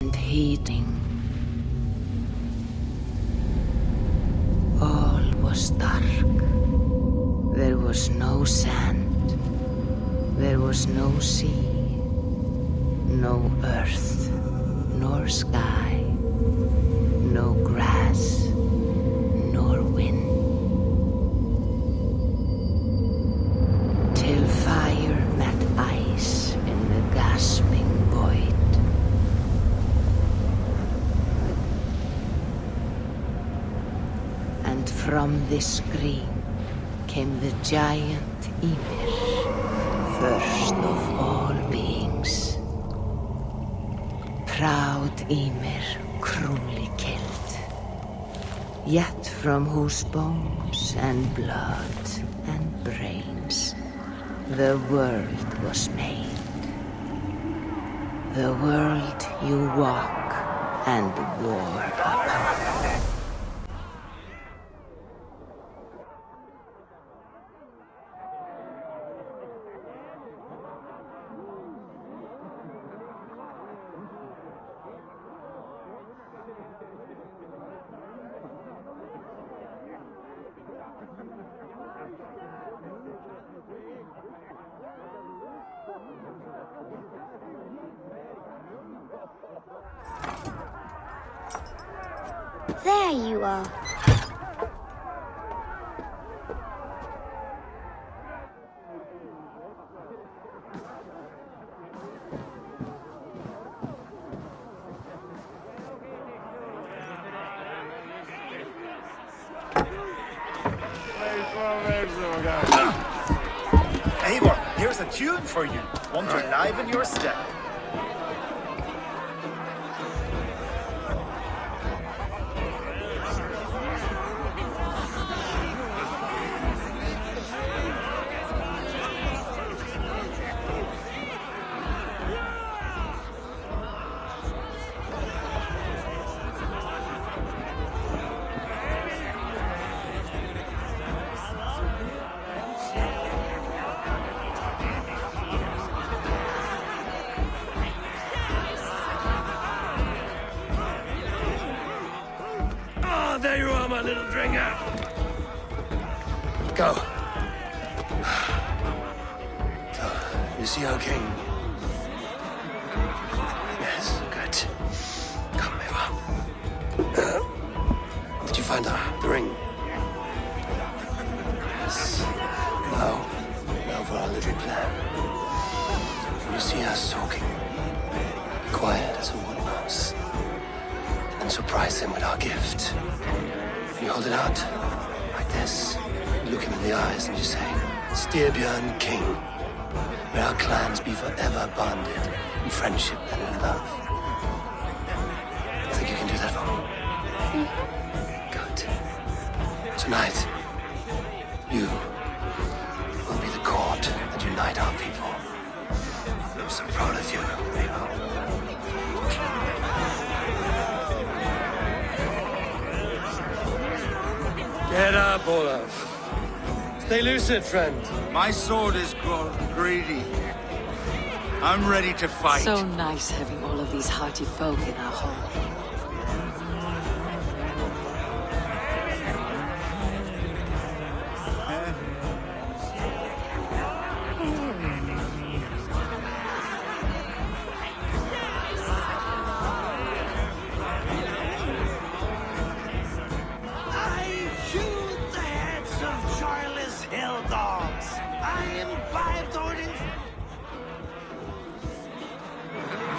and heating. All was dark. There was no sand. There was no sea. No earth, nor sky. No grass, nor wind. Till fire met ice in the gasping void. And from this screen came the giant Ymir, first of all beings. Proud Ymir, cruelly killed, yet from whose bones and blood and brains the world was made. The world you walk and war upon. There you are. Eivor, here's a tune for you. Want to liven your step. There you are, my little dringer. Go. So, you see our king? Yes, good. Come, Eivor. Did you find the ring? Yes. Now for our little plan. When you see us talking, be quiet as a wood mouse, and surprise him with our gift. You hold it out, like this. You look him in the eyes and you say, Styrbjörn King, may our clans be forever bonded in friendship and in love. I think you can do that for me. Good. Tonight, you will be the cord that unite our people. I'm so proud of you, Eivor. Get up, Olaf. Stay lucid, friend. My sword is grown greedy. I'm ready to fight. So nice having all of these hearty folk in our hall.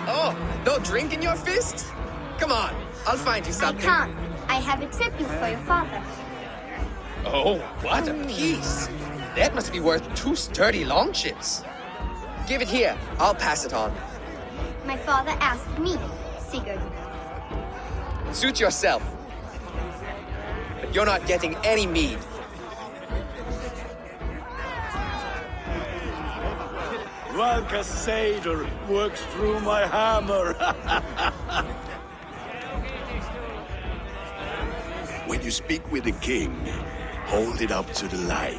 Oh, no drink in your fist? Come on, I'll find you I something. can't. I have accepted for your father. Oh, what a piece. That must be worth 2 sturdy longships. Give it here, I'll pass it on. My father asked me, Sigurd. Suit yourself. But you're not getting any mead. Valka Seder works through my hammer. When you speak with the king, hold it up to the light.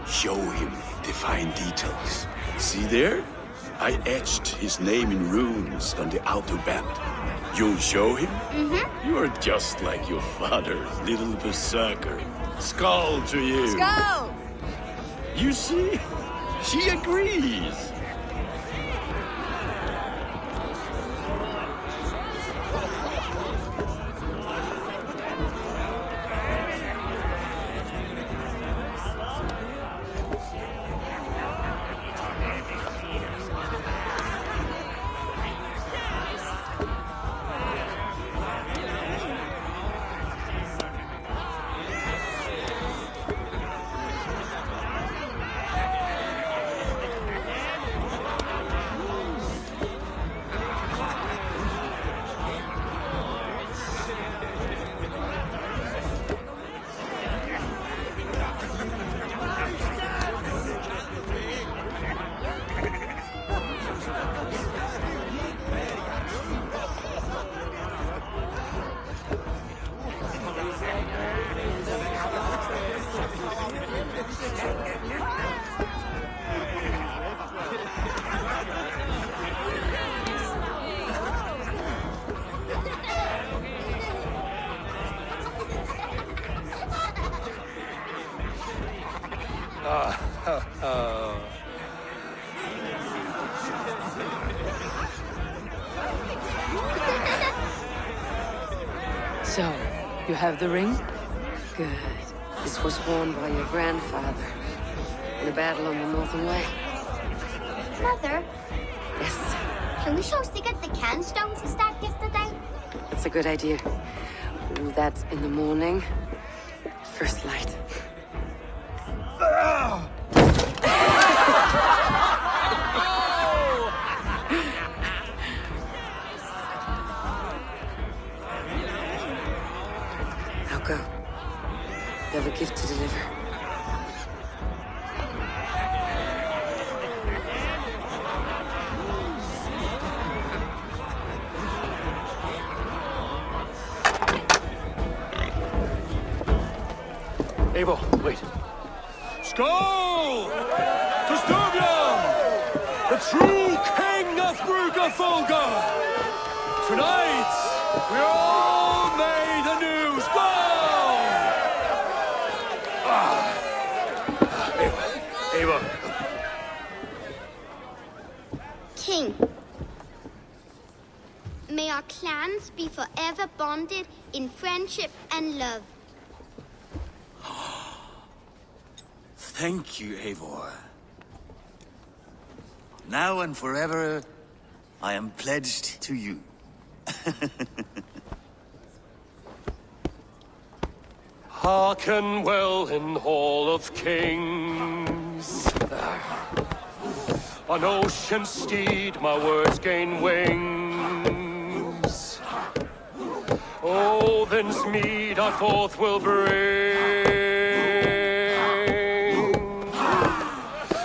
Show him the fine details. See there? I etched his name in runes on the outer band. You'll show him? Mm-hmm. You're just like your father, little berserker. Skull to you. Go! You see? She agrees. So, you have the ring? Good. This was worn by your grandfather in a battle on the Northern Way. Mother, Yes, can we show Sigurd the can stones we stacked yesterday? that's a good idea. We'll do that in the morning. First light. Now go. You have a gift to deliver. Eivor, wait. Skål! To Styrbjörn, the true king of Bruggerfolga! Tonight, we all made anew. Skål! Eivor. King, may our clans be forever bonded in friendship and love. Thank you, Eivor. Now and forever, I am pledged to you. Hearken well in Hall of Kings. On ocean's steed my words gain wings. Odin's mead I forth will bring.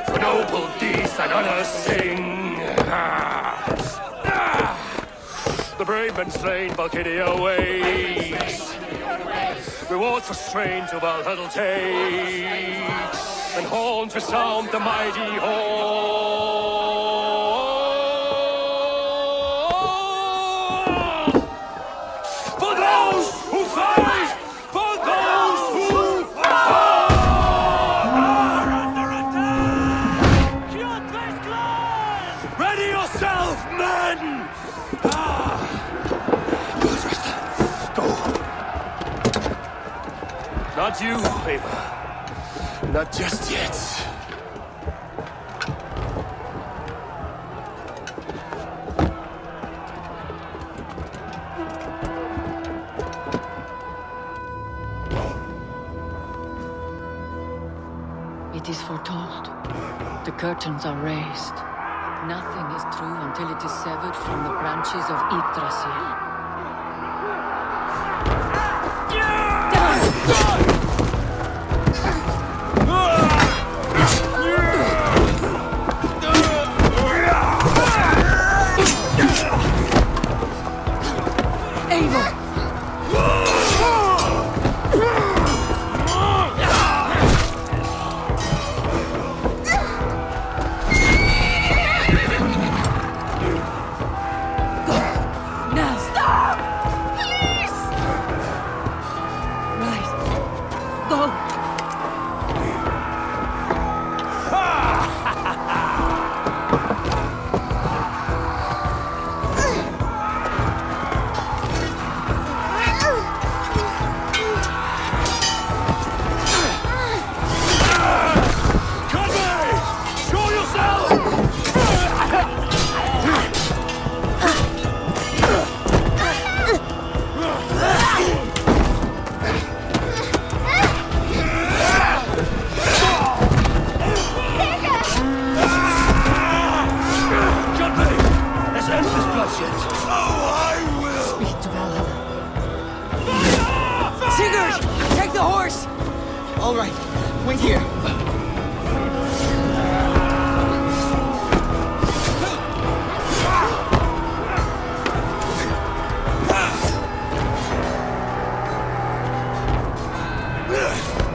For noble deeds and honor sing. The brave men slain Valkyria waits. Rewards for strain to Valhalla takes, and horns resound the mighty hall. For those who fight, for those who fall. Under attack! Ready yourself, men! Go. Not you, Eivor. Not just yet. It is foretold. The curtains are raised. Nothing is true until it is severed from the branches of Yggdrasil. Now stop! All right, wait here.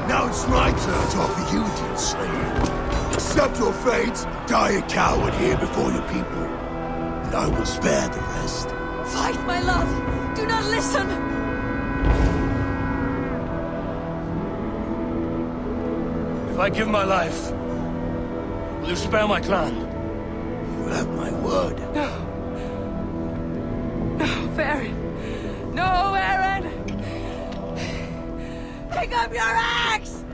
Now it's my turn to offer you, dear slave. Accept your fate, die a coward here before your people, and I will spare the rest. Fight, my love! Do not listen! If I give my life, will you spare my clan? You have my word. No, Aaron! No, Aaron! Pick up your axe!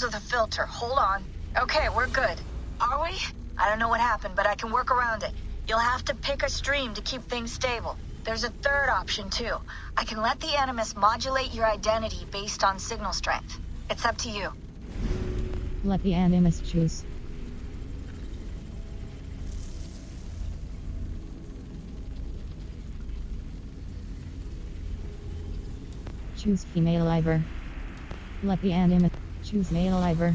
Of the filter. Hold on. Okay, we're good. Are we? I don't know what happened, but I can work around it. You'll have to pick a stream to keep things stable. There's a third option, too. I can let the Animus modulate your identity based on signal strength. It's up to you. Let the Animus choose. Choose female Iver. Let the Animus choose male Iver.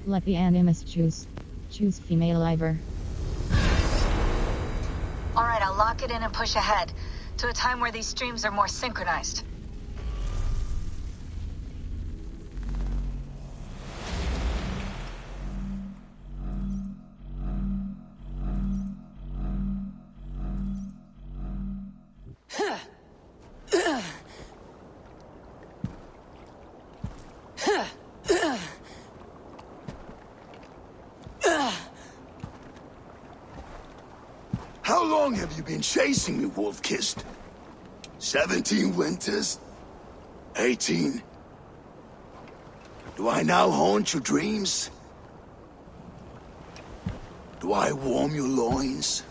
Let the Animus choose. Choose female Iver. Alright, I'll lock it in and push ahead to a time where these streams are more synchronized. How long have you been chasing me, Wolf-Kissed? 17 winters? 18? Do I now haunt your dreams? Do I warm your loins?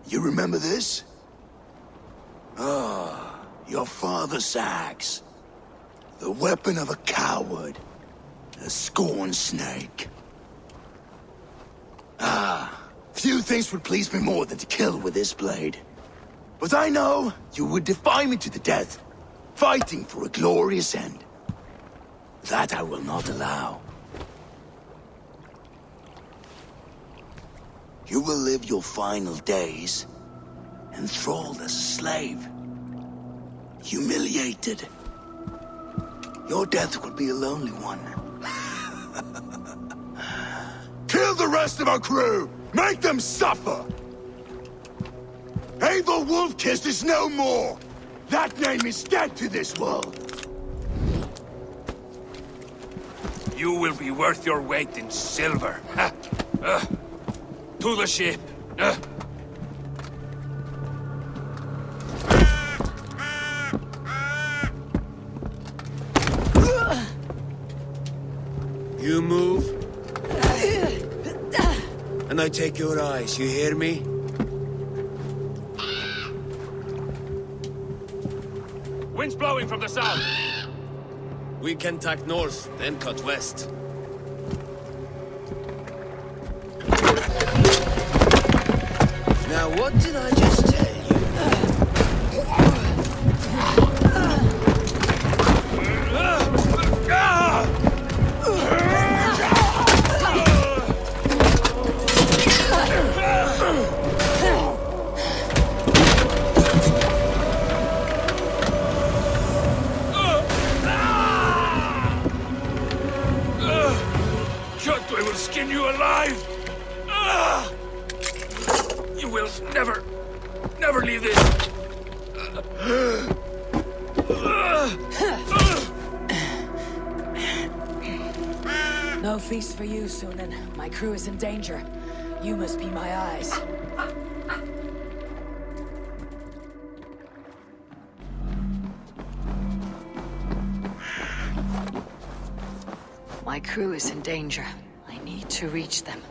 You remember this? Ah, your father's axe. The weapon of a coward. A scorn snake. Ah, few things would please me more than to kill with this blade. But I know you would defy me to the death, fighting for a glorious end. That I will not allow. You will live your final days enthralled as a slave. Humiliated. Your death will be a lonely one. Kill the rest of our crew! Make them suffer! Eivor Wolf-Kissed is no more! That name is dead to this world! You you will be worth your weight in silver. To the ship. You move, and I take your eyes, you hear me? Wind's blowing from the south. We can tack north, then cut west. Now what did I just tell you? I will skin you alive! You will never leave this! No feast for you, Sunan. My crew is in danger. You must be my eyes. My crew is in danger. I need to reach them.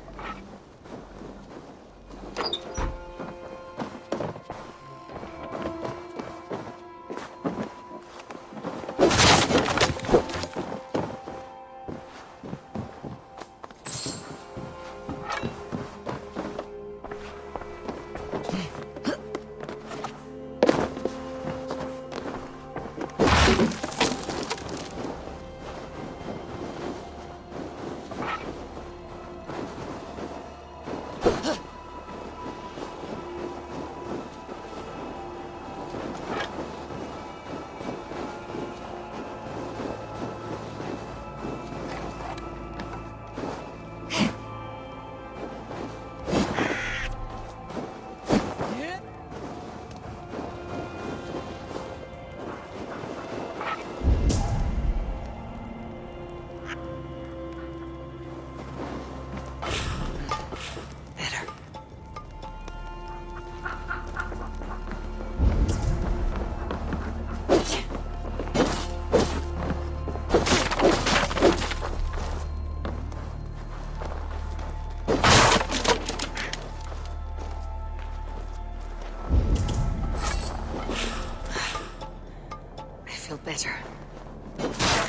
Better.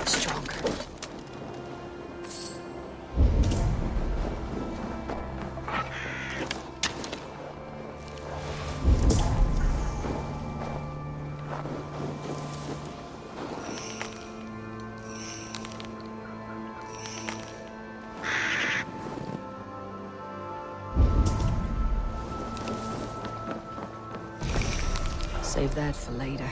Stronger. Save that for later.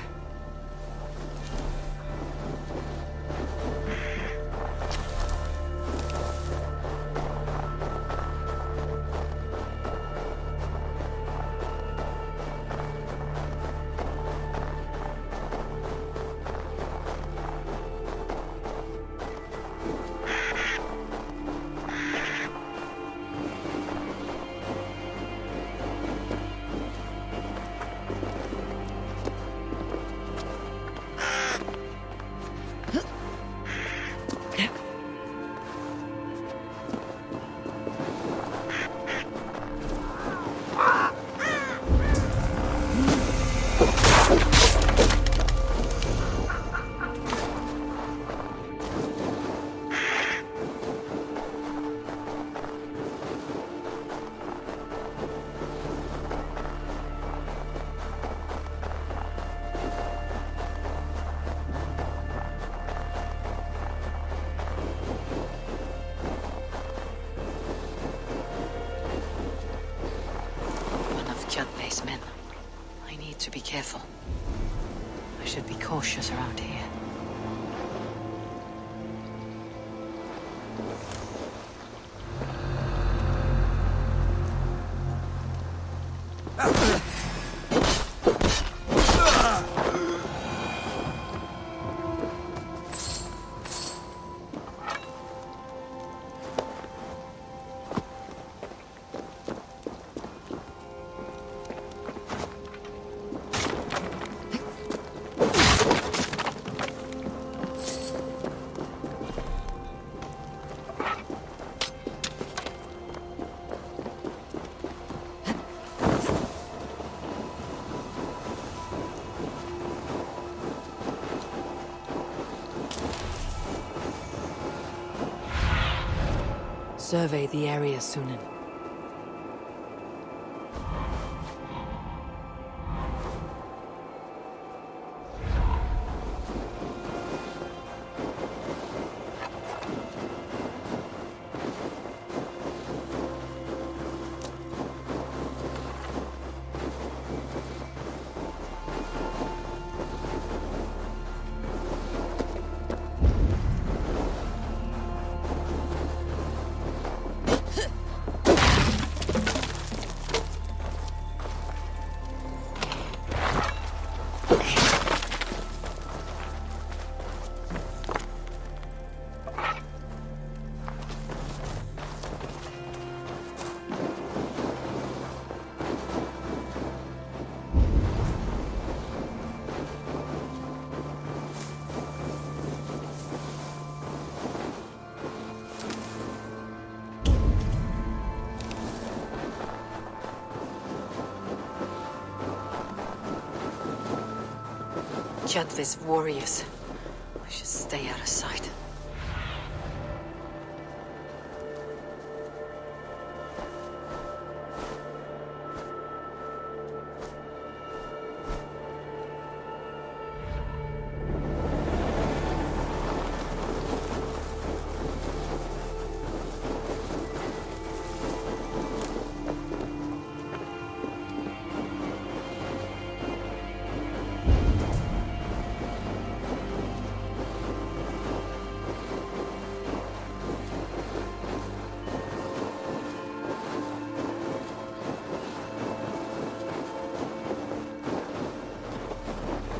Men. I need to be careful. I should be cautious around here. Survey the area, Sunan. Jadvis warriors. We should stay out of sight.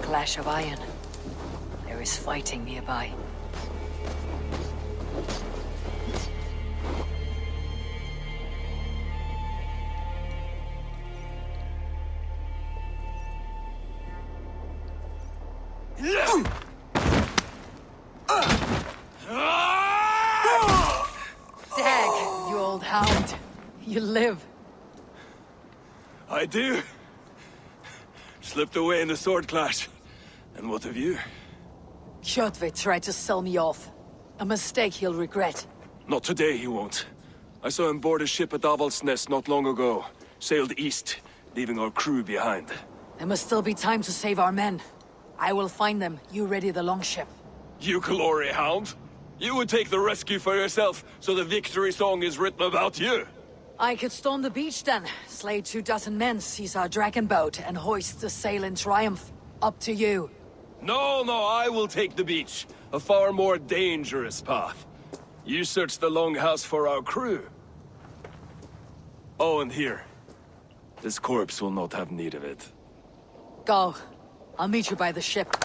Clash of iron. There is fighting nearby. Dag, you old hound. You live. I do. Slipped away in the sword clash. And what of you? Kjotve tried to sell me off. A mistake he'll regret. Not today, he won't. I saw him board a ship at Avaldsnes not long ago. Sailed east, leaving our crew behind. There must still be time to save our men. I will find them. You ready the longship. You glory hound? You would take the rescue for yourself, so the victory song is written about you. I could storm the beach then, slay 24 men, seize our dragon boat, and hoist the sail in triumph. Up to you. No, I will take the beach. A far more dangerous path. You search the longhouse for our crew. Oh, and here. This corpse will not have need of it. Go. I'll meet you by the ship.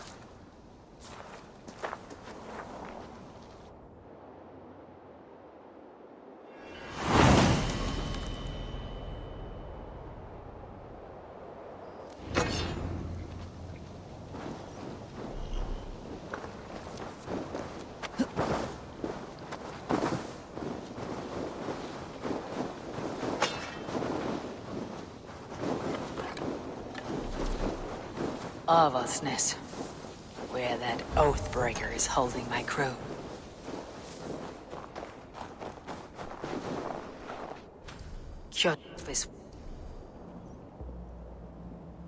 Avaldsnes, where that Oathbreaker is holding my crew. Kjotvis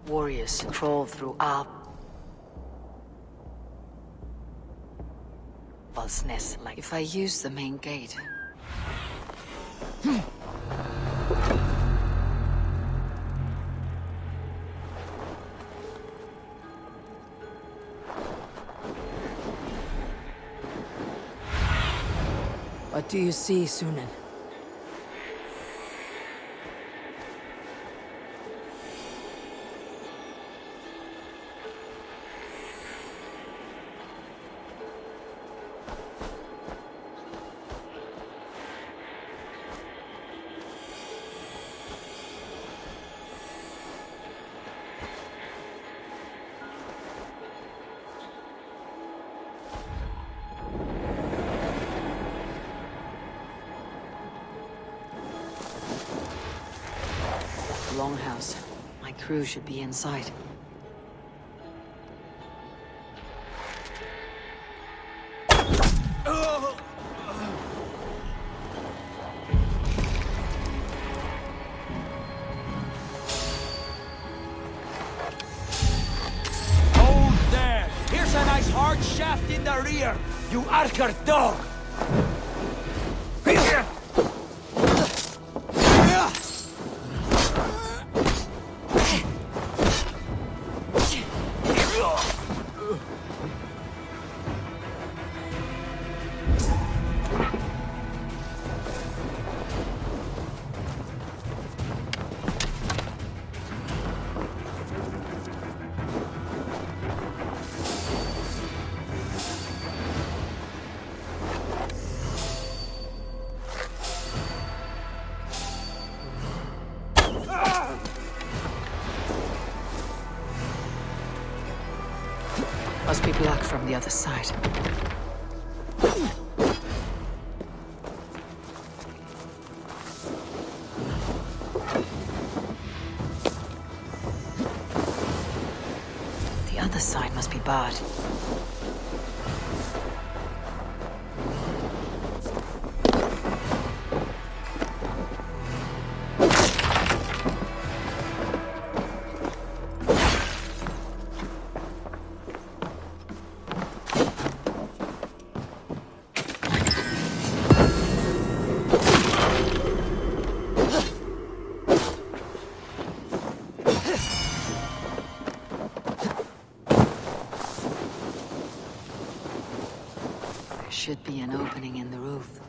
warriors crawl through Avaldsnes like if I use the main gate. What do you see, Sunan? Longhouse. My crew should be inside. nice hard shaft in the rear, you Archer dog! Must be black from the other side. The other side must be barred. Should be an opening in the roof.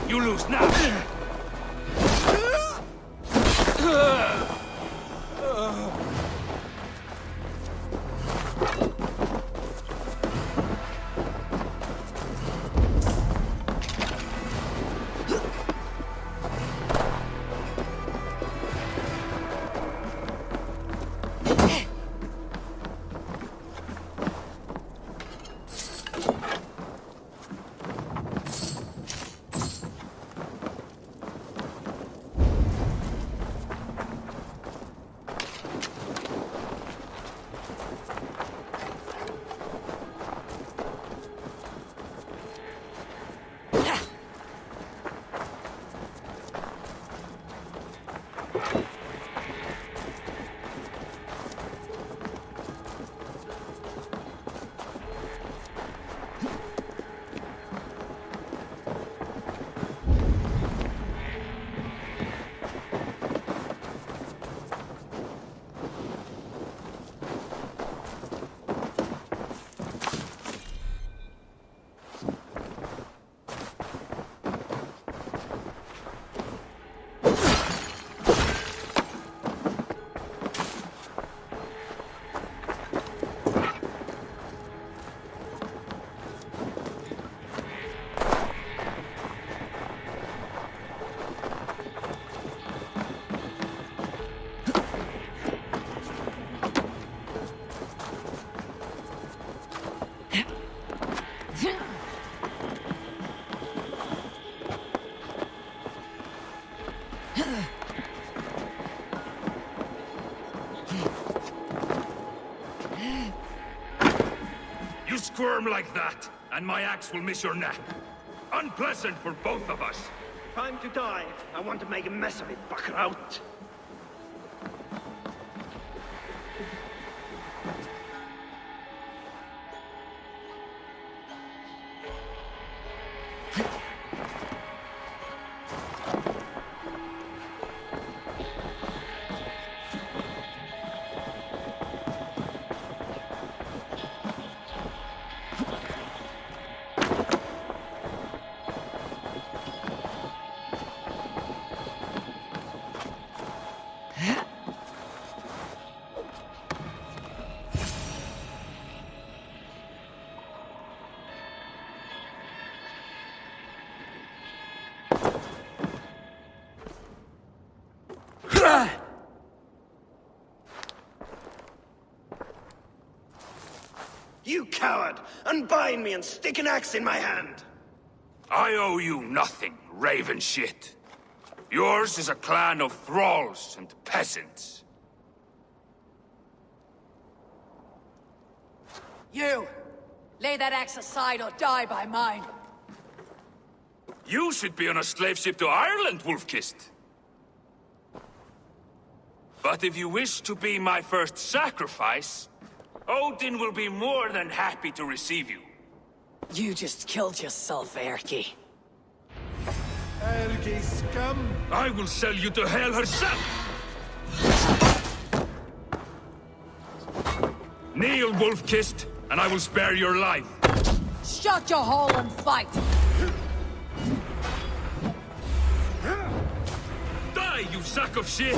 You lose now! You squirm like that, and my axe will miss your neck. Unpleasant for both of us. time to die. I want to make a mess of it, Backraut. You coward! Unbind me and stick an axe in my hand! I owe you nothing, raven shit. Yours is a clan of thralls and peasants. You! Lay that axe aside or die by mine. You should be on a slave ship to Ireland, Wolf-Kissed. But if you wish to be my first sacrifice, Odin will be more than happy to receive you. You just killed yourself, Erki. Ergi scum! I will sell you to hell herself! Kneel, Wolf-Kissed, and I will spare your life. Shut your hole and fight! Die, you sack of shit!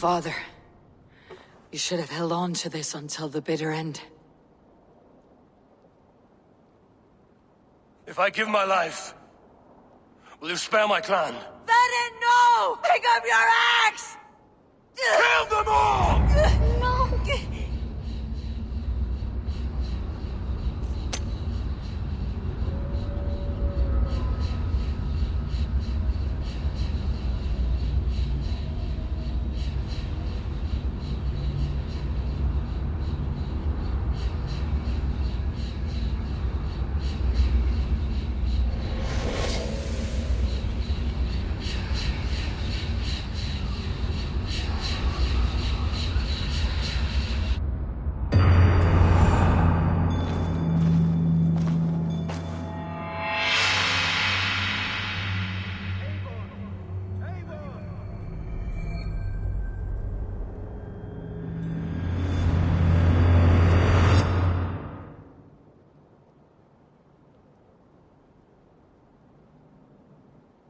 Father, you should have held on to this until the bitter end. If I give my life, will you spare my clan? Venin, no! Pick up your axe! Kill them all! No!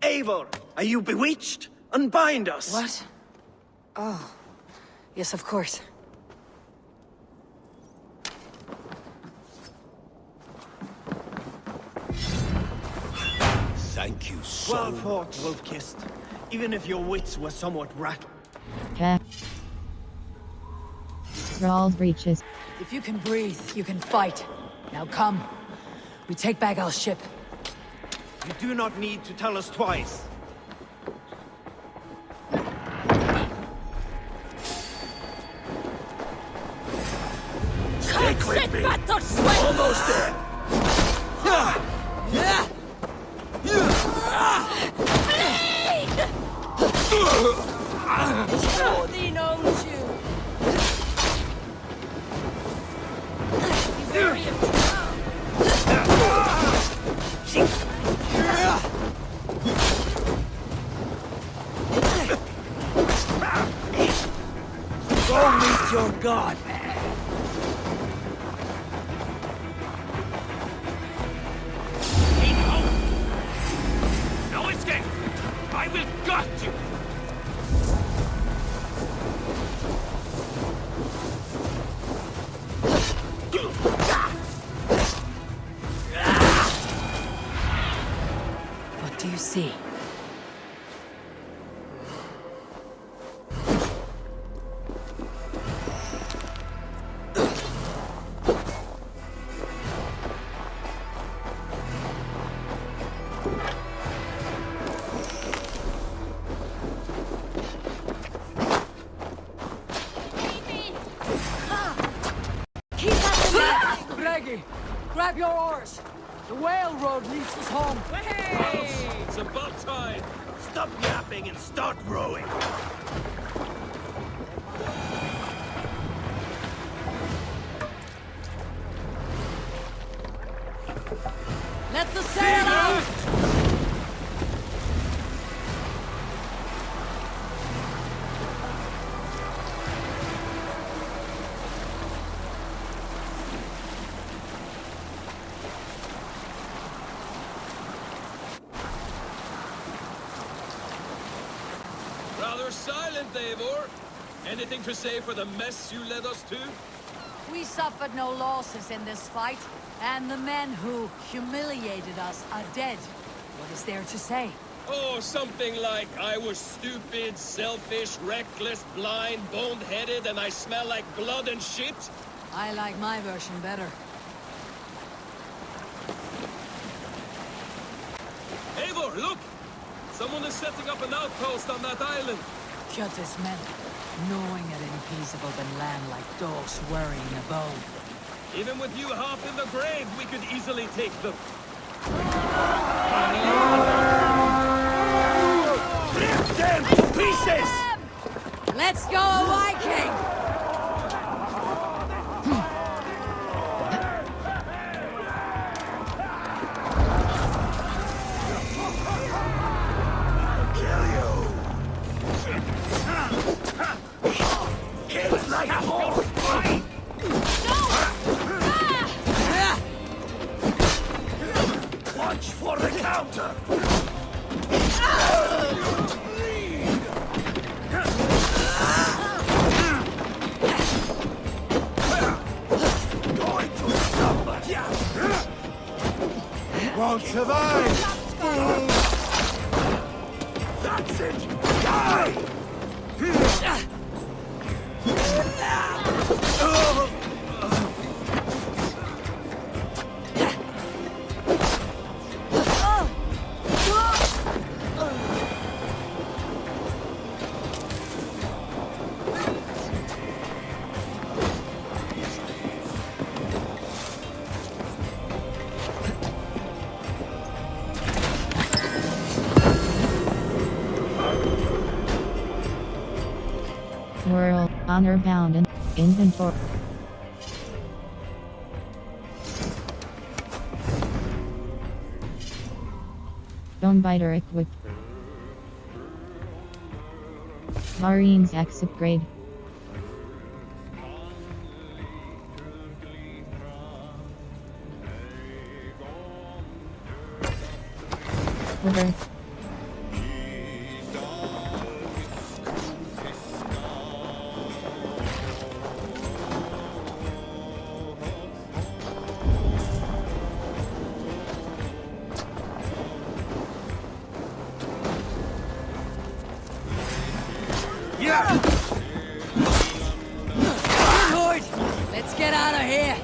Eivor, are you bewitched? Unbind us! What? Oh. Yes, of course. Thank you so Well fought, Wolf-Kissed. Even if your wits were somewhat rattled. Thrall's breaches. If you can breathe, you can fight. Now come. We take back our ship. You do not need to tell us twice. Stick with me! Almost there! Odin owns you! Be very Go meet your god! do you see? Grab your oars! The whale road leads us home. Hey! It's about time! Stop yapping and start rowing! Let the sail out! Rather silent, Eivor. Anything to say for the mess you led us to? We suffered no losses in this fight, and the men who humiliated us are dead. What is there to say? Oh, something like, I was stupid, selfish, reckless, blind, bone-headed, and I smell like blood and shit? I like my version better. Eivor, look! Someone is setting up an outpost on that island. Kjotve's men, knowing at any peace above the land like dogs worrying a bone. Even with you half in the grave, we could easily take them. Rip them to pieces! Let's go, Viking! Watch for the counter! Going to somebody! Won't survive! That's it! Die! World, honor bound and inventory. Stone biter equipped. Marines X upgrade. Over. Let's get out of here!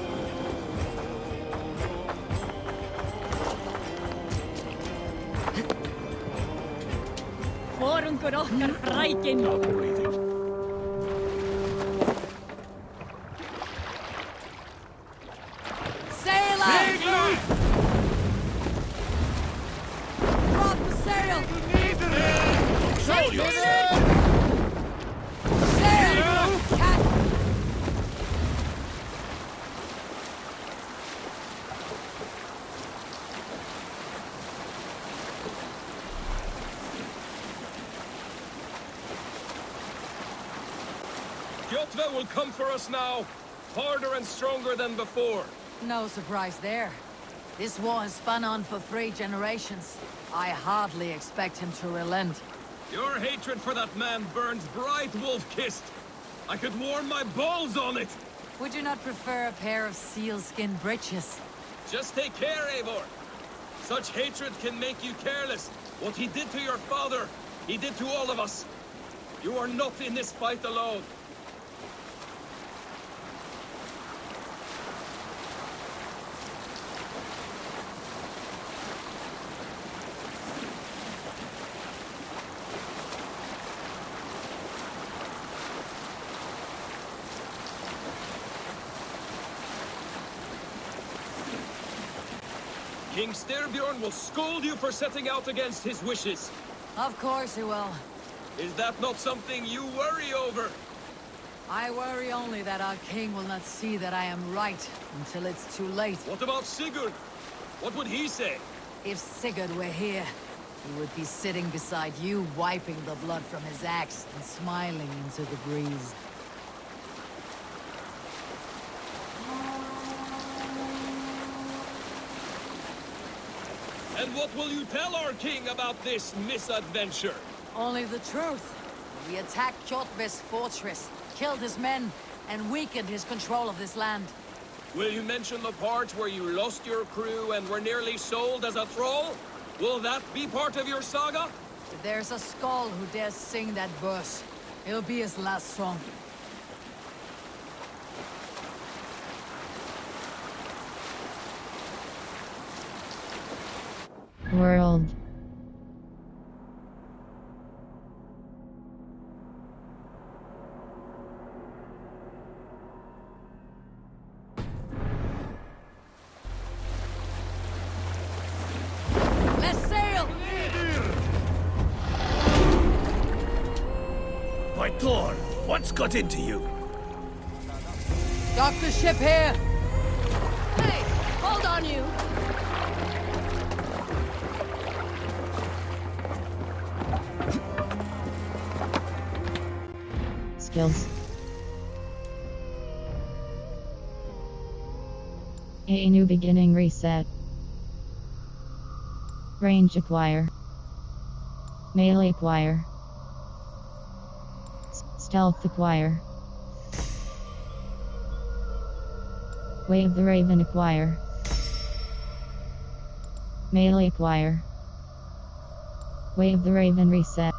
Forungur okkar frækinn! Sail out! Drop the sail! Show yourself! Kjotve will come for us now, harder and stronger than before. No surprise there. This war has spun on for 3 generations. I hardly expect him to relent. Your hatred for that man burns bright, wolf-kissed. I could warm my balls on it. Would you not prefer a pair of sealskin breeches? Just take care, Eivor. Such hatred can make you careless. What he did to your father, he did to all of us. You are not in this fight alone. King Styrbjorn will scold you for setting out against his wishes. Of course he will. Is that not something you worry over? I worry only that our king will not see that I am right until it's too late. What about Sigurd? What would he say? If Sigurd were here, he would be sitting beside you, wiping the blood from his axe and smiling into the breeze. And what will you tell our king about this misadventure? Only the truth. We attacked Kjotve's fortress, killed his men, and weakened his control of this land. Will you mention the part where you lost your crew and were nearly sold as a thrall? Will that be part of your saga? If there's a skull who dares sing that verse, it'll be his last song. World. Let's sail! By Thor, what's got into you? Dock the ship here! Hey, hold on you! Skills. A new beginning reset. Range acquire. Melee acquire. Stealth acquire. Wave the Raven acquire. Melee acquire. Wave the Raven reset.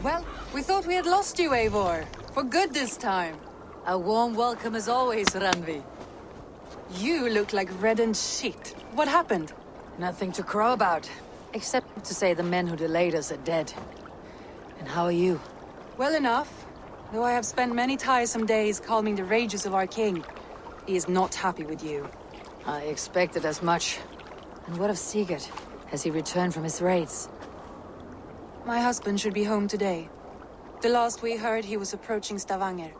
Well, we thought we had lost you, Eivor. For good this time. A warm welcome as always, Randvi. You look like reddened shit. What happened? Nothing to crow about, except to say the men who delayed us are dead. And how are you? Well enough. Though I have spent many tiresome days calming the rages of our king. He is not happy with you. I expected as much. And what of Sigurd? Has he returned from his raids? My husband should be home today. The last we heard, he was approaching Stavanger.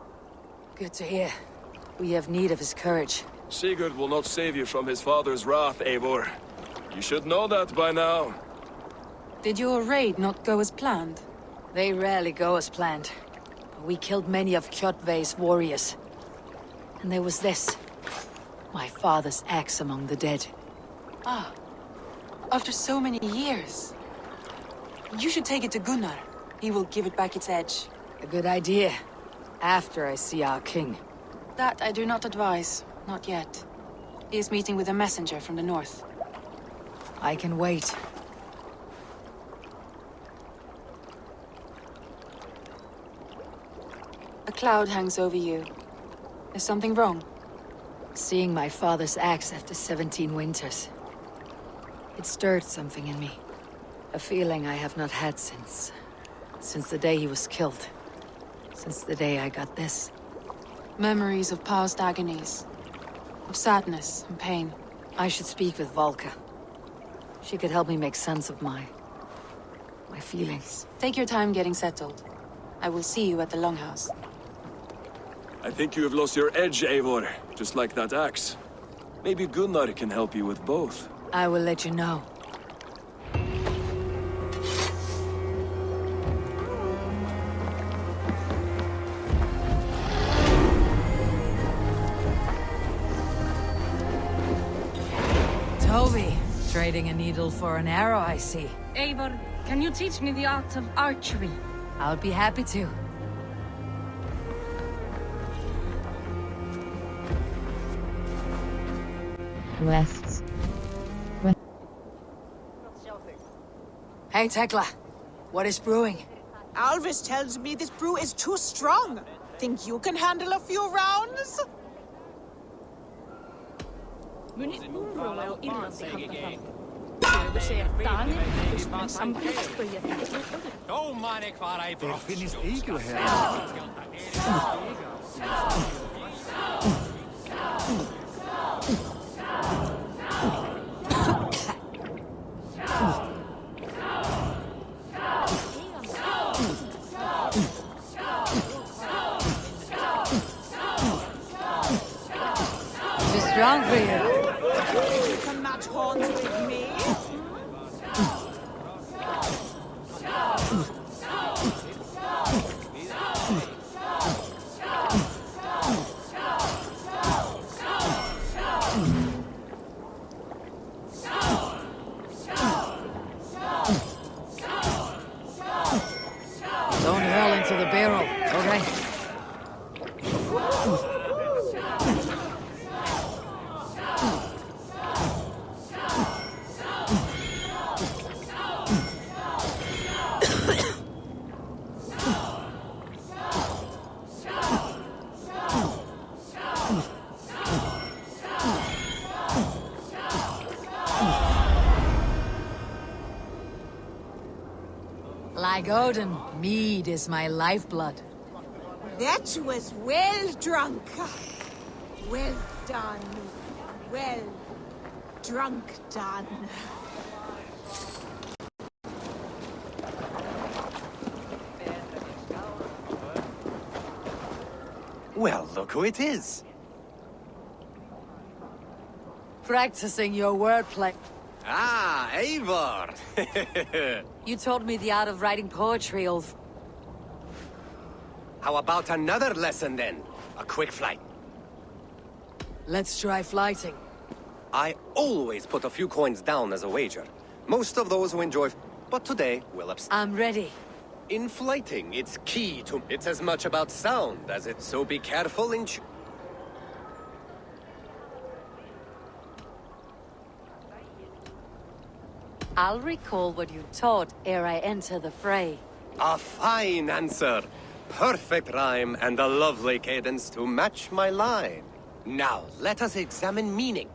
Good to hear. We have need of his courage. Sigurd will not save you from his father's wrath, Eivor. You should know that by now. Did your raid not go as planned? They rarely go as planned. But we killed many of Kjotve's warriors. And there was this. My father's axe among the dead. Ah. After so many years. You should take it to Gunnar. He will give it back its edge. A good idea. After I see our king. That I do not advise. Not yet. He is meeting with a messenger from the north. I can wait. A cloud hangs over you. Is something wrong? Seeing my father's axe after 17 winters. It stirred something in me. A feeling I have not had since the day he was killed. Since the day I got this. Memories of past agonies. Of sadness and pain. I should speak with Valka. She could help me make sense of my feelings. Take your time getting settled. I will see you at the Longhouse. I think you have lost your edge, Eivor, just like that axe. Maybe Gunnar can help you with both. I will let you know. Toby, trading a needle for an arrow, I see. Eivor, can you teach me the art of archery? I'll be happy to. Quests. Hey, Tekla. What is brewing? Alvis tells me this brew is too strong. Think you can handle a few rounds? Der finished eagle here. Too strong for you. You can match horns with me. Don't hurl into the barrel, okay? Like Odin, mead is my lifeblood. That was well drunk. Well done. Well drunk done. Well, look who it is. Practicing your wordplay. Ah, Eivor! You told me the art of writing poetry, Ulf. How about another lesson then? A quick flight. Let's try flighting. I always put a few coins down as a wager. Most of those who enjoy... But today, we'll I'm ready. In flighting, it's key to... It's as much about sound as it's so be careful in... I'll recall what you taught ere I enter the fray. A fine answer. Perfect rhyme and a lovely cadence to match my line. Now, let us examine meaning.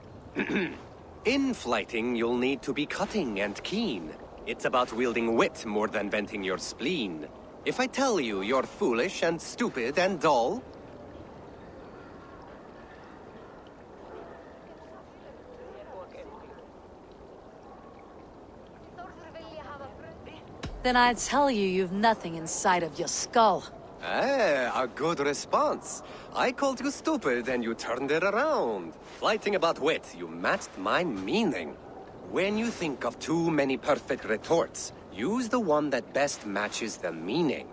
In flighting, you'll need to be cutting and keen. It's about wielding wit more than venting your spleen. If I tell you you're foolish and stupid and dull... Then I'd tell you you've nothing inside of your skull. Ah, a good response. I called you stupid and you turned it around. Flighting about wit, you matched my meaning. When you think of too many perfect retorts, use the one that best matches the meaning.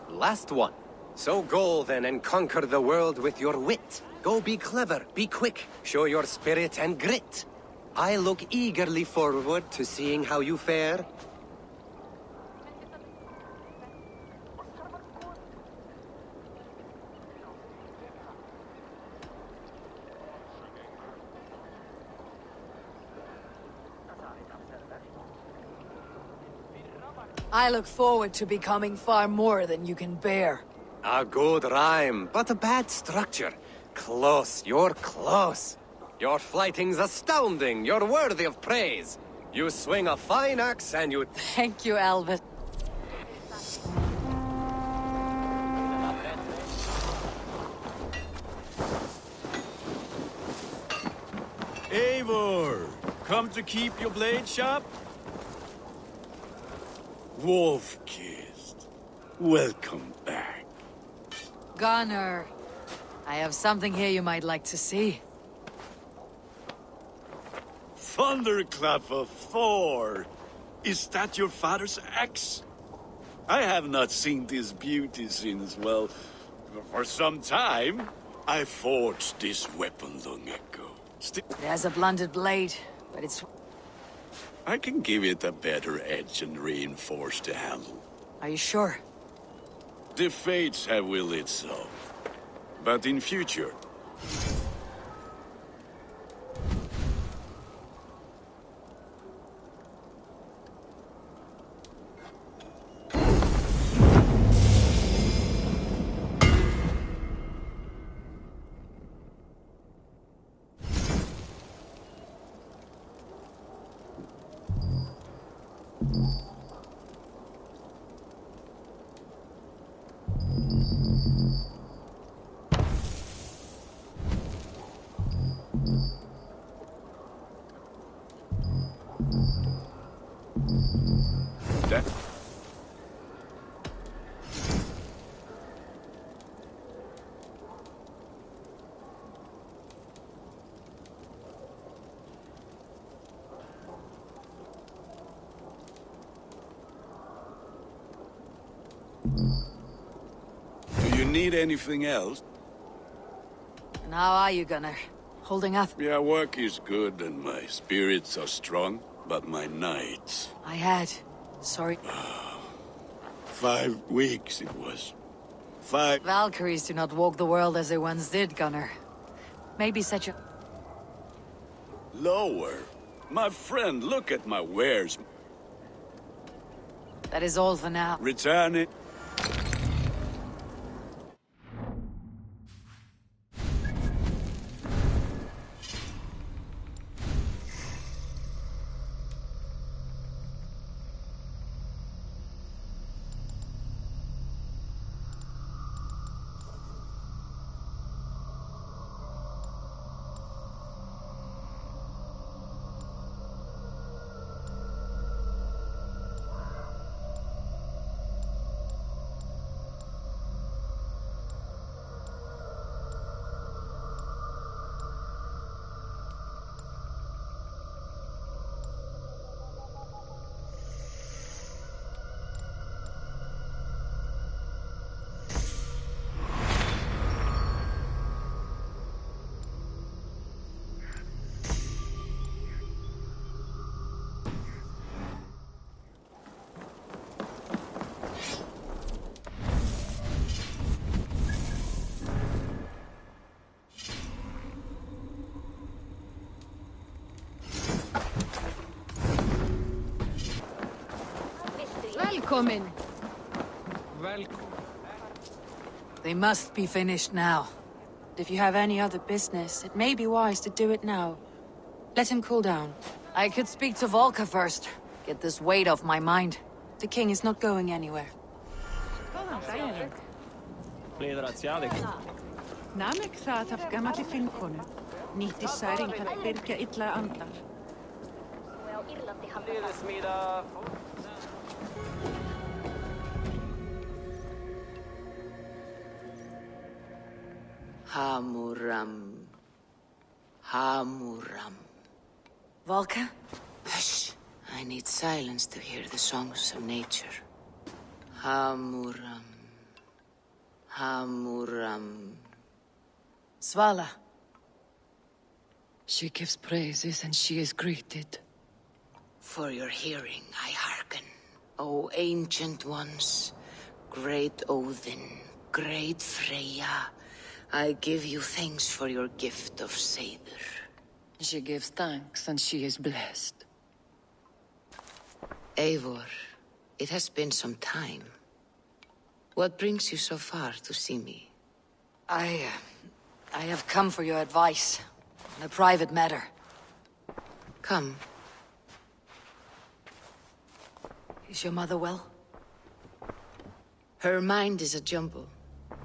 Last one. So go then and conquer the world with your wit. Go be clever, be quick, show your spirit and grit. I look eagerly forward to seeing how you fare. I look forward to becoming far more than you can bear. A good rhyme, but a bad structure. Close, you're close. Your flighting's astounding, you're worthy of praise. You swing a fine axe and you... Thank you, Albert. Eivor, come to keep your blade sharp? Wolf-kissed, welcome back. Gunnar, I have something here you might like to see. Thunderclap of Thor! Is that your father's axe? I have not seen this beauty since, well, for some time. I forged this weapon long ago. It has a blunted blade, but it's... I can give it a better edge and reinforce the handle. Are you sure? The fates have willed it so. But in future... That... Do you need anything else? And how are you, Gunnar? Holding up? Yeah, work is good and my spirits are strong, but my nights... I had. Sorry. 5 weeks it was. 5... Valkyries do not walk the world as they once did, Gunnar. Maybe set your... Lower. My friend, look at my wares. That is all for now. Return it. Välkommen. They must be finished now. If you have any other business, it may be wise to do it now. Let him cool down. I could speak to Volka first. Get this weight off my mind. The king is not going anywhere. Namek það af gamalli finnkonu. Nýtti særing að byrgja illa andar. Hamuram. Hamuram. Volka? Hush. I need silence to hear the songs of nature. Hamuram. Hamuram. Svala. She gives praises and she is greeted. For your hearing I hearken, O ancient ones, great Odin, great Freya. I give you thanks for your gift of Seiður. She gives thanks and she is blessed. Eivor, it has been some time. What brings you so far to see me? I have come for your advice on a private matter. Come. Is your mother well? Her mind is a jumble.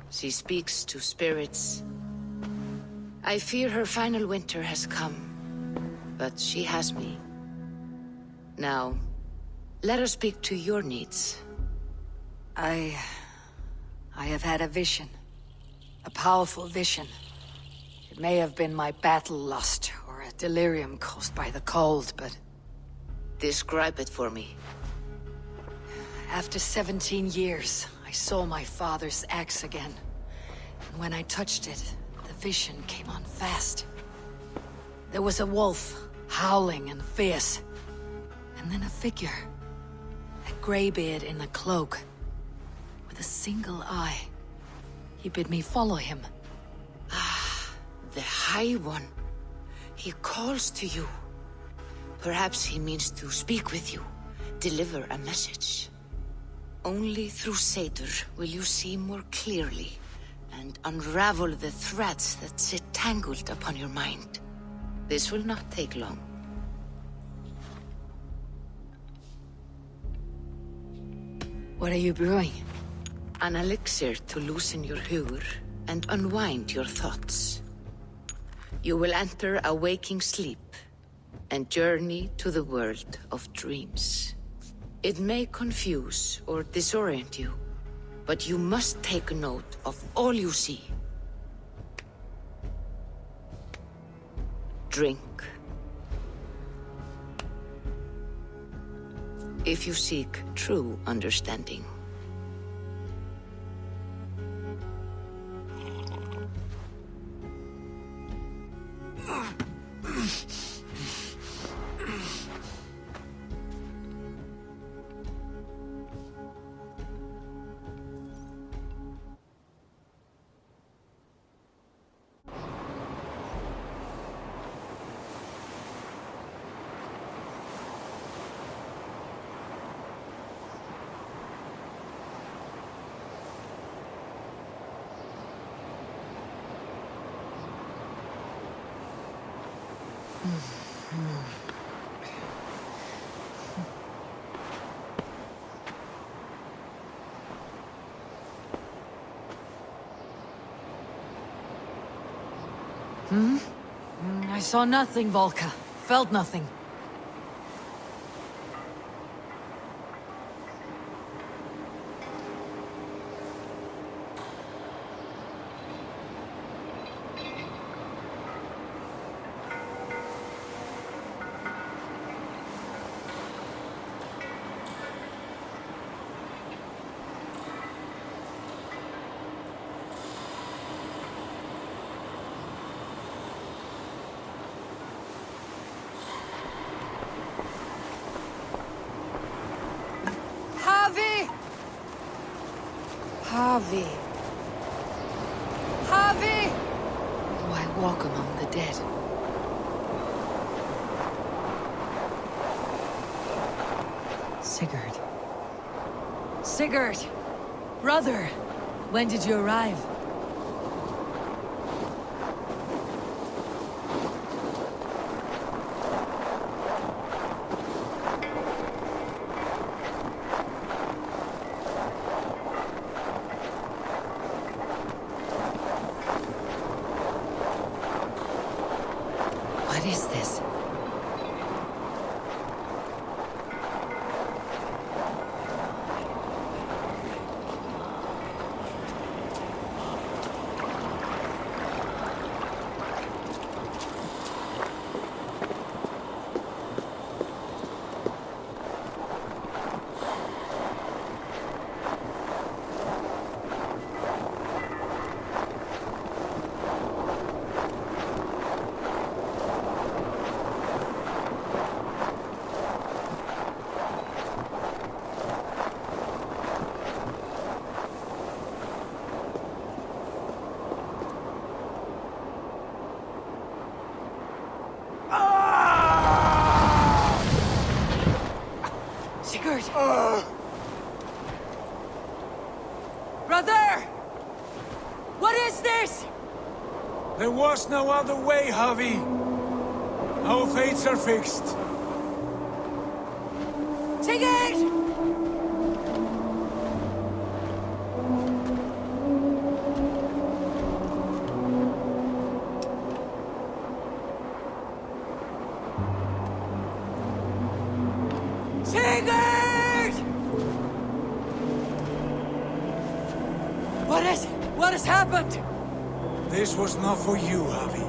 She speaks to spirits. I fear her final winter has come, but she has me. Now, let us speak to your needs. I have had a vision. A powerful vision. It may have been my battle lust, or a delirium caused by the cold, but... Describe it for me. After 17 years, I saw my father's axe again. And when I touched it, the vision came on fast. There was a wolf, howling and fierce. And then a figure. A graybeard in a cloak. With a single eye. He bid me follow him. Ah, the High One. He calls to you. Perhaps he means to speak with you. Deliver a message. Only through Seiður will you see more clearly and unravel the threads that sit tangled upon your mind. This will not take long. What are you brewing? An elixir to loosen your hugur and unwind your thoughts. You will enter a waking sleep and journey to the world of dreams. It may confuse or disorient you, but you must take note of all you see. Drink. If you seek true understanding. I saw nothing, Volka. Felt nothing. Harvey! Harvey! Do I walk among the dead? Sigurd. Sigurd! Brother! When did you arrive? What is this? Sigurd! Brother! What is this? There was no other way, Javi. Our fates are fixed. Sigurd! Sigurd! What has happened? This was not for you, Javi.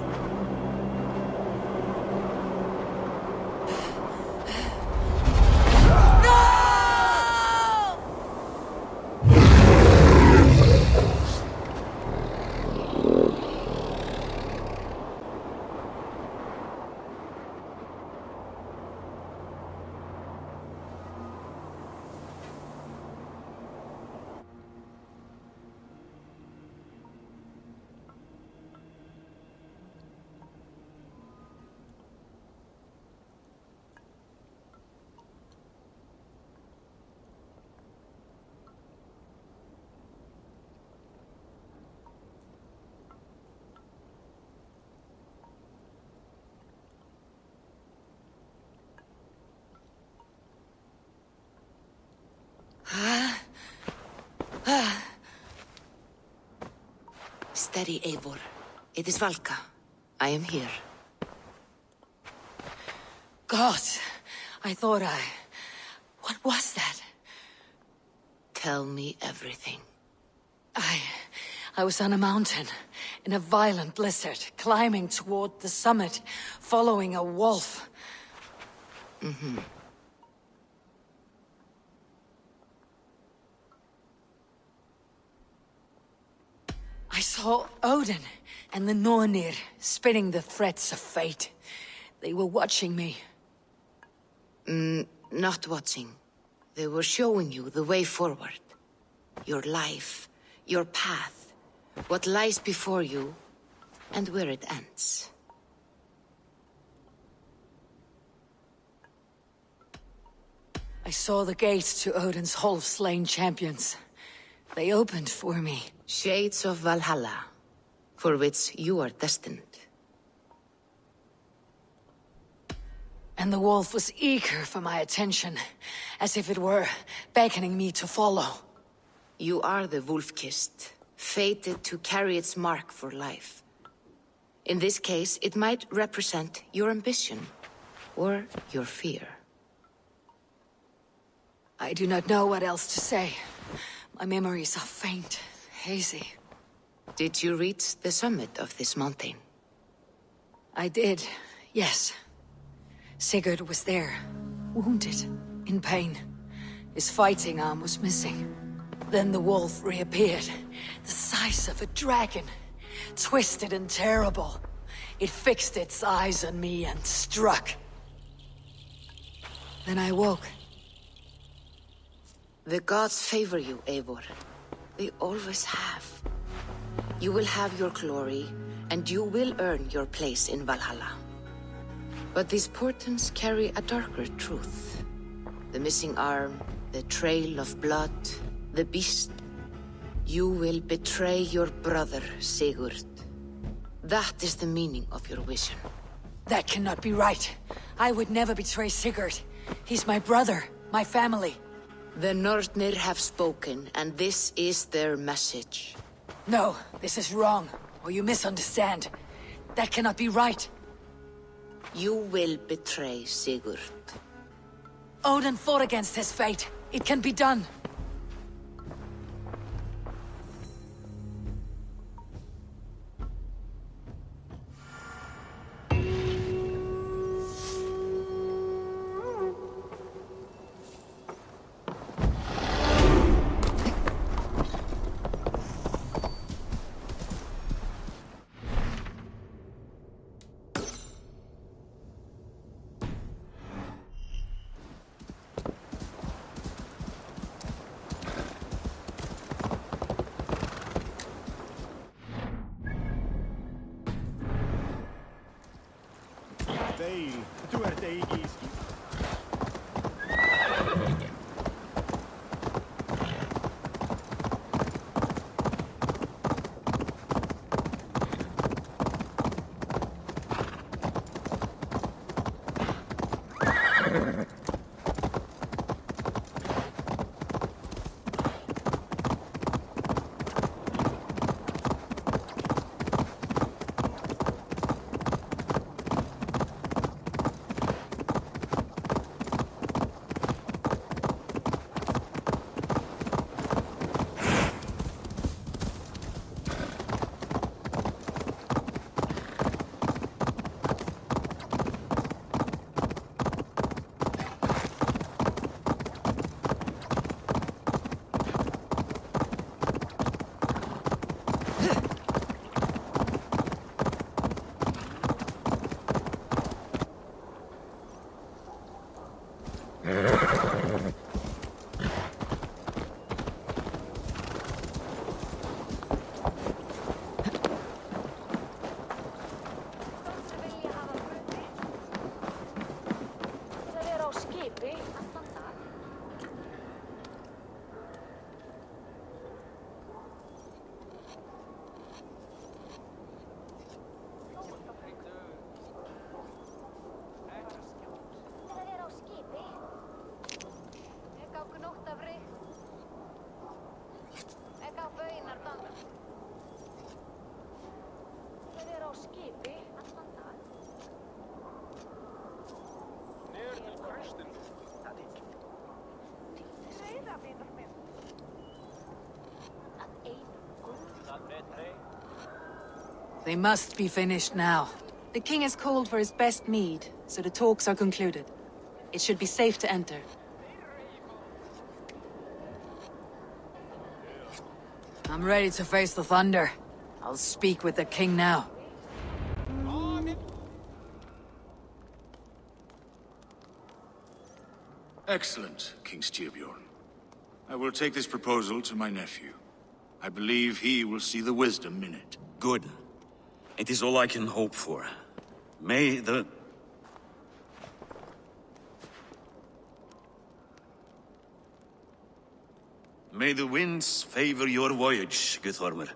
steady, Eivor. It is Valka. I am here. God, I thought What was that? Tell me everything. I was on a mountain, in a violent blizzard, climbing toward the summit, following a wolf. Mm-hmm. I saw Odin and the Nornir spinning the threads of fate. They were watching me. Not watching. They were showing you the way forward. Your life, your path, what lies before you, and where it ends. I saw the gates to Odin's Hall of Slain Champions. They opened for me. Shades of Valhalla, for which you are destined. And the wolf was eager for my attention, as if it were beckoning me to follow. You are the wolf-kissed, fated to carry its mark for life. In this case, it might represent your ambition, or your fear. I do not know what else to say. My memories are faint, hazy. Did you reach the summit of this mountain? I did, yes. Sigurd was there, wounded, in pain. His fighting arm was missing. Then the wolf reappeared, the size of a dragon, twisted and terrible. It fixed its eyes on me and struck. Then I woke. The gods favor you, Eivor. They always have. You will have your glory, and you will earn your place in Valhalla. But these portents carry a darker truth. The missing arm, the trail of blood, the beast. You will betray your brother, Sigurd. That is the meaning of your vision. That cannot be right. I would never betray Sigurd. He's my brother, my family. The Nornir have spoken, and this is their message. No, this is wrong, or you misunderstand. That cannot be right. You will betray Sigurd. Odin fought against his fate. It can be done. Du ert eigi í skip. They must be finished now. The king has called for his best mead, so the talks are concluded. It should be safe to enter. I'm ready to face the thunder. I'll speak with the king now. Excellent, King Styrbjorn. I will take this proposal to my nephew. I believe he will see the wisdom in it. Good. It is all I can hope for. May the... May the winds favor your voyage, Guthormer.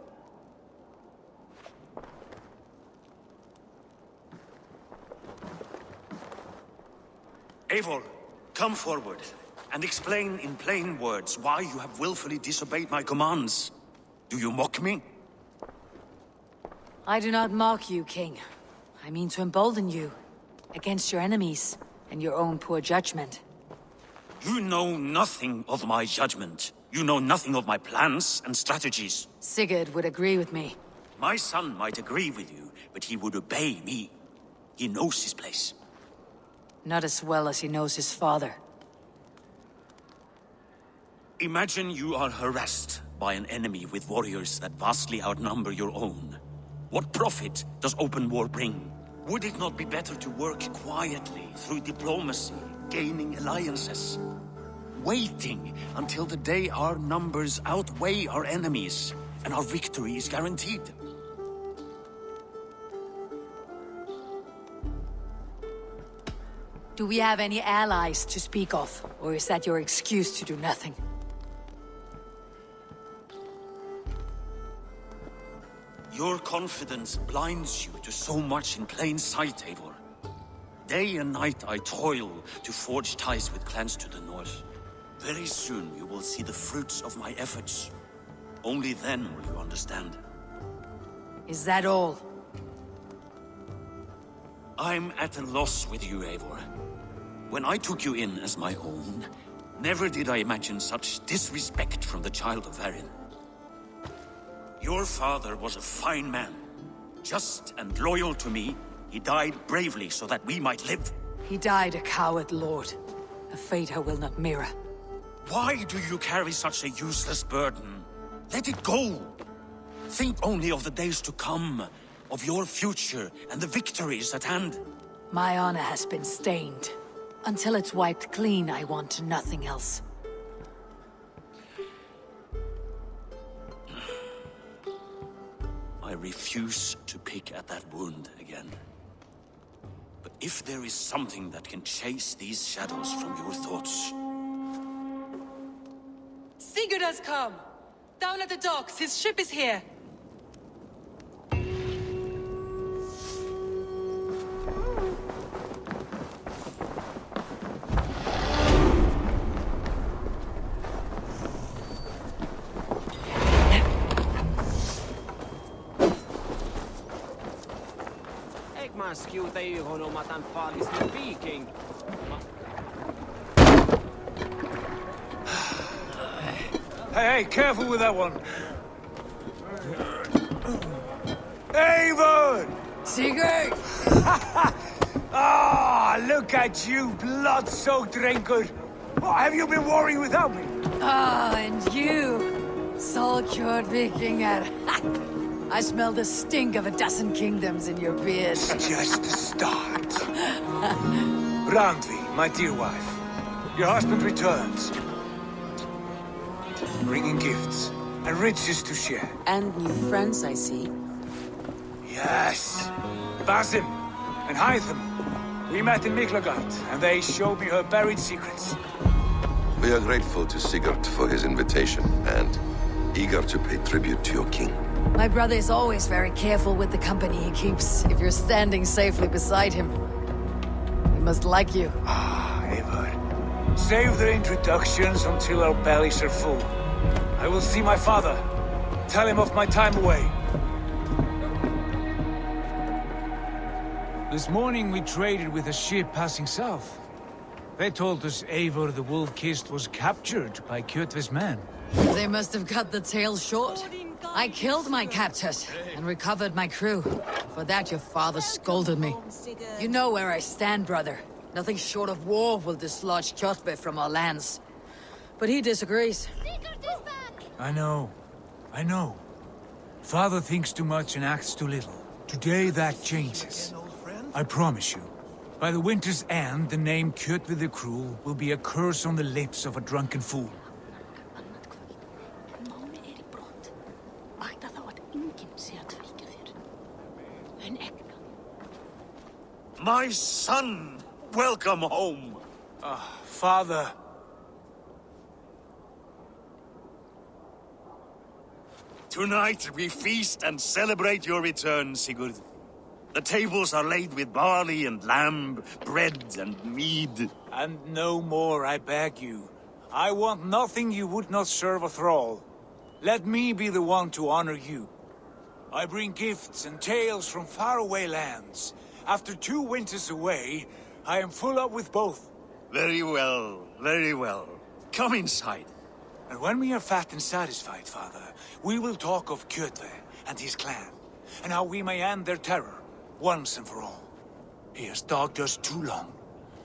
Eivor, come forward, and explain in plain words why you have willfully disobeyed my commands. Do you mock me? I do not mock you, King. I mean to embolden you against your enemies and your own poor judgment. You know nothing of my judgment. You know nothing of my plans and strategies. Sigurd would agree with me. My son might agree with you, but he would obey me. He knows his place. Not as well as he knows his father. Imagine you are harassed by an enemy with warriors that vastly outnumber your own. What profit does open war bring? Would it not be better to work quietly, through diplomacy, gaining alliances? Waiting until the day our numbers outweigh our enemies, and our victory is guaranteed. Do we have any allies to speak of? Or is that your excuse to do nothing? Your confidence blinds you to so much in plain sight, Eivor. Day and night I toil to forge ties with clans to the north. Very soon you will see the fruits of my efforts. Only then will you understand. Is that all? I'm at a loss with you, Eivor. When I took you in as my own, never did I imagine such disrespect from the child of Varin. Your father was a fine man. Just and loyal to me, he died bravely so that we might live. He died a coward, Lord. A fate I will not mirror. Why do you carry such a useless burden? Let it go. Think only of the days to come, of your future and the victories at hand. My honor has been stained. Until it's wiped clean, I want nothing else. I refuse to pick at that wound again. But if there is something that can chase these shadows from your thoughts... Sigurd has come! Down at the docks, his ship is here! Skjuta ögon om att han fallit som viking. Hey, careful with that one. Eivor! Sigurd! Ah, look at you, blood-soaked drinker. What have you been worrying without me? Ah, and you, soul-cured vikingar. I smell the stink of a dozen kingdoms in your beard. It's just the start. Randvi, my dear wife, your husband returns, bringing gifts and riches to share. And new friends, I see. Yes, Basim and Hytham. We met in Miklagard, and they showed me her buried secrets. We are grateful to Sigurd for his invitation, and eager to pay tribute to your king. My brother is always very careful with the company he keeps. If you're standing safely beside him, he must like you. Ah, Eivor. Save the introductions until our bellies are full. I will see my father. Tell him of my time away. This morning we traded with a ship passing south. They told us Eivor the Wolf-Kissed was captured by Kjotve's men. They must have cut the tail short. I killed my captors and recovered my crew. For that, your father scolded me. You know where I stand, brother. Nothing short of war will dislodge Kjotve from our lands. But he disagrees. I know. I know. Father thinks too much and acts too little. Today that changes. I promise you. By the winter's end, the name Kjotve the Cruel will be a curse on the lips of a drunken fool. My son! Welcome home! Father. Tonight we feast and celebrate your return, Sigurd. The tables are laid with barley and lamb, bread and mead. And no more, I beg you. I want nothing you would not serve a thrall. Let me be the one to honor you. I bring gifts and tales from faraway lands. After 2 winters away, I am full up with both. Very well, very well. Come inside. And when we are fat and satisfied, Father, we will talk of Kjotve and his clan, and how we may end their terror, once and for all. He has dogged us too long,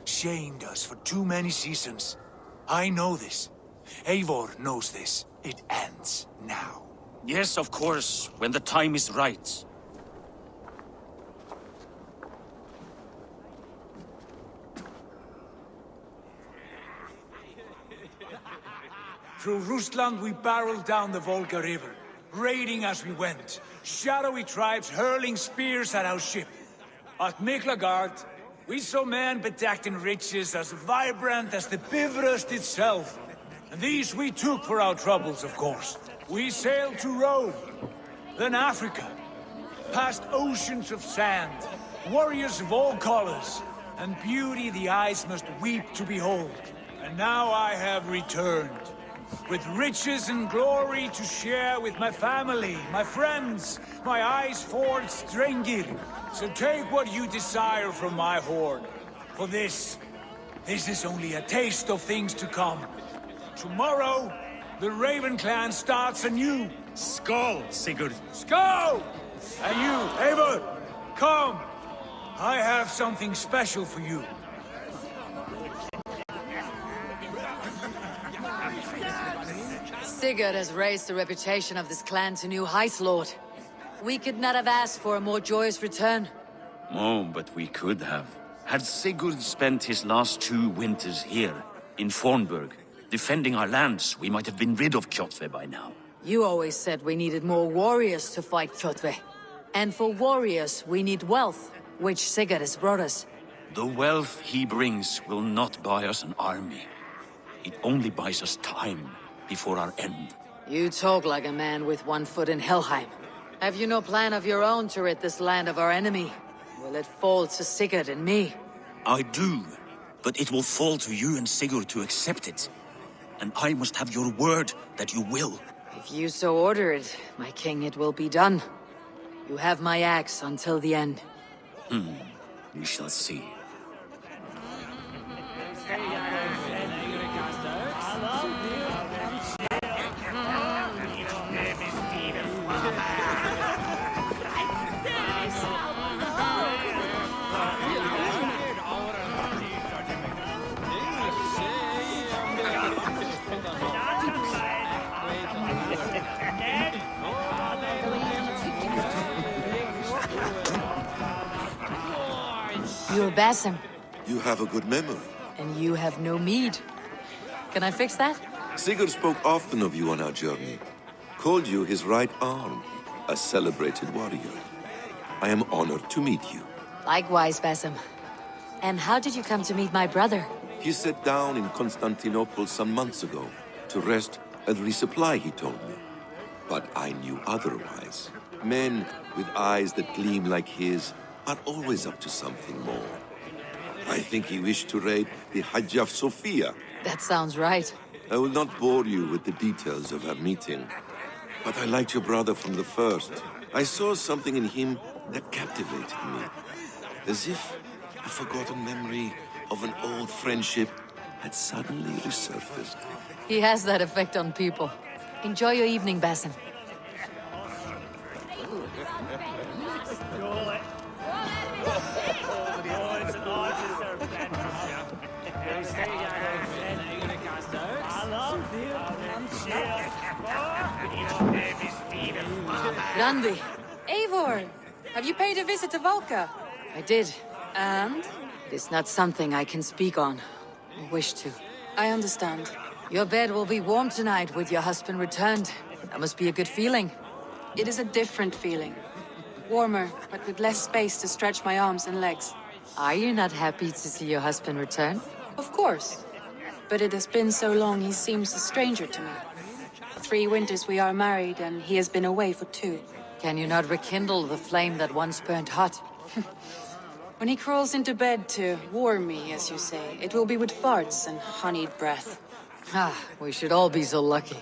shamed us for too many seasons. I know this. Eivor knows this. It ends now. Yes, of course, when the time is right. Through Rusland we barreled down the Volga River, raiding as we went. Shadowy tribes hurling spears at our ship. At Miklagard, we saw men bedecked in riches as vibrant as the Bifrost itself. And these we took for our troubles, of course. We sailed to Rome, then Africa, past oceans of sand, warriors of all colors, and beauty the eyes must weep to behold. And now I have returned, with riches and glory to share with my family, my friends, my eyes-forged Strengir. So take what you desire from my hoard. For this is only a taste of things to come. Tomorrow, the Raven clan starts anew. Skål, Sigurd. Skål! And you, Eivor, come. I have something special for you. Sigurd has raised the reputation of this clan to new heights, Lord. We could not have asked for a more joyous return. Oh, but we could have. Had Sigurd spent his last 2 winters here, in Fornburg, defending our lands, we might have been rid of Kjotve by now. You always said we needed more warriors to fight Kjotve. And for warriors, we need wealth, which Sigurd has brought us. The wealth he brings will not buy us an army. It only buys us time before our end. You talk like a man with one foot in Helheim. Have you no plan of your own to rid this land of our enemy? Will it fall to Sigurd and me? I do, but it will fall to you and Sigurd to accept it. And I must have your word that you will. If you so order it, my king, it will be done. You have my axe until the end. We shall see. You're Basim, You have a good memory. and you have no mead. Can I fix that? Sigurd spoke often of you on our journey. Called you his right arm, a celebrated warrior. I am honored to meet you. Likewise, Basim. And how did you come to meet my brother? He sat down in Constantinople some months ago to rest and resupply, he told me. But I knew otherwise. Men with eyes that gleam like his are always up to something more. I think he wished to raid the Hagia Sophia. That sounds right. I will not bore you with the details of our meeting, but I liked your brother from the first. I saw something in him that captivated me, as if a forgotten memory of an old friendship had suddenly resurfaced. He has that effect on people. Enjoy your evening, Basim. Randi, Eivor, have you paid a visit to Valka? I did. And? It is not something I can speak on, or wish to. I understand. Your bed will be warm tonight with your husband returned. That must be a good feeling. It is a different feeling. Warmer, but with less space to stretch my arms and legs. Are you not happy to see your husband return? Of course. But it has been so long he seems a stranger to me. 3 winters we are married, and he has been away for 2. Can you not rekindle the flame that once burned hot? When he crawls into bed to warm me, as you say, it will be with farts and honeyed breath. Ah, we should all be so lucky.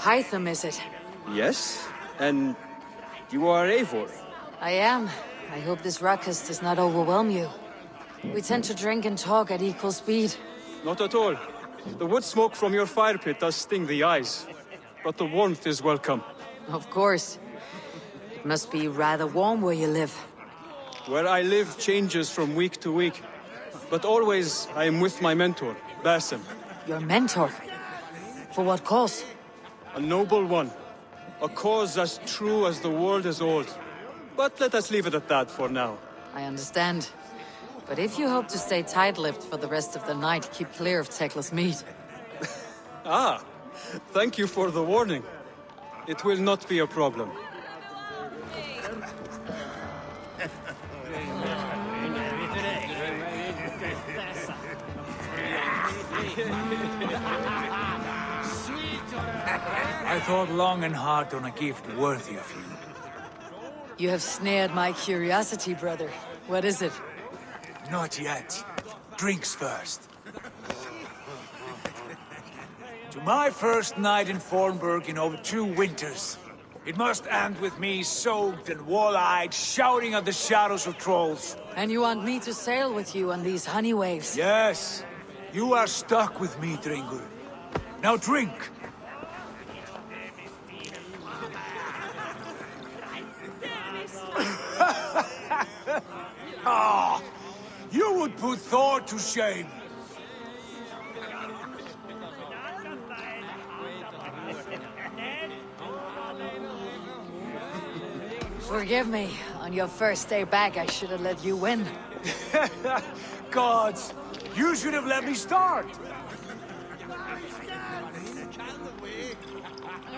Hytham, is it? Yes? And you are Eivor? I am. I hope this ruckus does not overwhelm you. We tend to drink and talk at equal speed. Not at all. The wood smoke from your fire pit does sting the eyes, but the warmth is welcome. Of course. It must be rather warm where you live. Where I live changes from week to week, but always I am with my mentor, Basim. Your mentor? For what cause? A noble one. A cause as true as the world is old. But let us leave it at that for now. I understand. But if you hope to stay tight-lipped for the rest of the night, keep clear of Tekla's meat. Ah, thank you for the warning. It will not be a problem. I thought long and hard on a gift worthy of you. You have snared my curiosity, brother. What is it? Not yet. Drinks first. To my first night in Fornburg in over 2 winters. It must end with me soaked and wall-eyed, shouting at the shadows of trolls. And you want me to sail with you on these honey waves? Yes. You are stuck with me, Dringur. Now drink. Ah, you would put Thor to shame. Forgive me. On your first day back, I should have let you win. Gods, you should have let me start.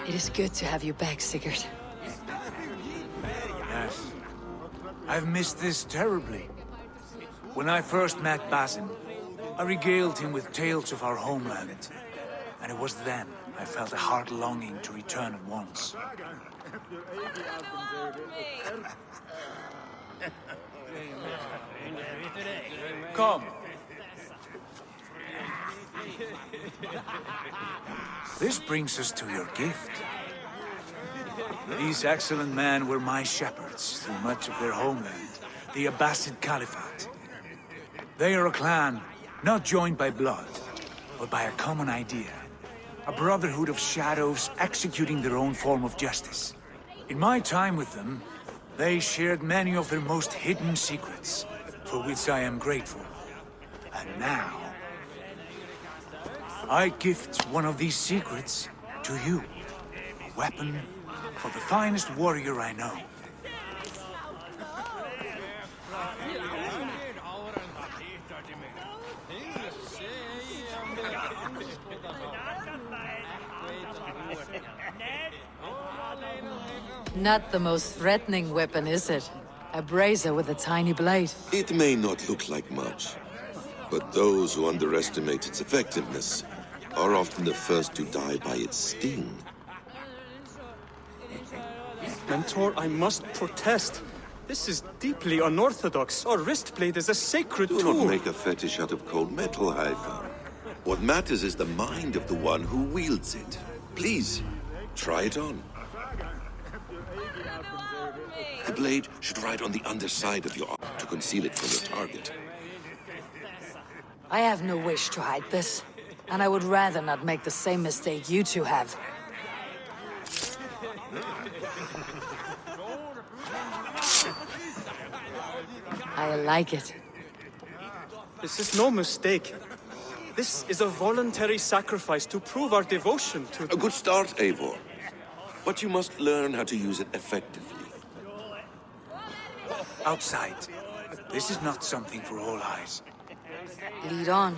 It is good to have you back, Sigurd. Yes. I've missed this terribly. When I first met Basim, I regaled him with tales of our homeland. And it was then I felt a heart longing to return at once. Come. This brings us to your gift. These excellent men were my shepherds through much of their homeland, the Abbasid Caliphate. They are a clan, not joined by blood, but by a common idea. A brotherhood of shadows executing their own form of justice. In my time with them, they shared many of their most hidden secrets, for which I am grateful. And now, I gift one of these secrets to you. A weapon for the finest warrior I know. Not the most threatening weapon, is it? A brazier with a tiny blade. It may not look like much, but those who underestimate its effectiveness are often the first to die by its sting. Mentor, I must protest. This is deeply unorthodox. Our wrist blade is a sacred Do tool. not make a fetish out of cold metal, Haifa. What matters is the mind of the one who wields it. Please, try it on. The blade should ride on the underside of your arm to conceal it from your target. I have no wish to hide this, and I would rather not make the same mistake you two have. I like it. This is no mistake. This is a voluntary sacrifice to prove our devotion to... A good start, Eivor. But you must learn how to use it effectively. Outside. This is not something for all eyes. Lead on.